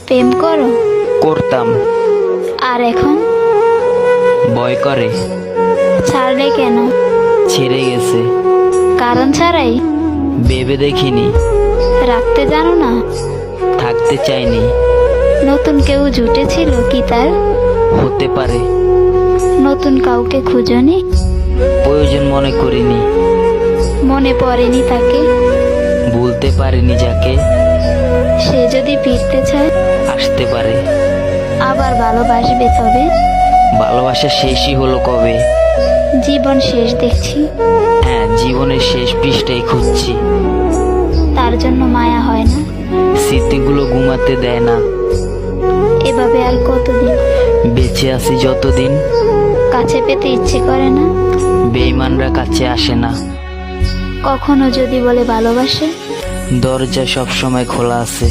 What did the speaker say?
প্রেম করো? করতাম, আর এখন ভয় করে। ছাড়লে কেন? ছেড়ে গেছে, কারণ ছাড়াই? ভেবে দেখিনি। রাখতে জানো না? থাকতে চাইনি। নতুন কেউ জুটেছিল কি তার? হতে পারে। নতুন কাউকে খুঁজনি? প্রয়োজন মনে করিনি। মনে পড়েনি তাকে? ভুলতে পারিনি যাকে। সে যদি ফিরতে চায় আসতে পারে। আবার ভালোবাসবে, তবে ভালোবাসা শেষই হলো কবে? জীবন শেষ দেখছি। হ্যাঁ, জীবনের শেষ পৃষ্ঠাই খুঁজছি। তার জন্য মায়া হয় না? স্মৃতিগুলো ঘুমাতে দেয় না। এভাবে আর কতদিন? বেঁচে আছি যতদিন। কাছে পেতে ইচ্ছে করে না? বেঈমানরা কাছে আসে না। কখনো যদি বলে ভালোবাসে? দরজা সব সময় খোলা আছে।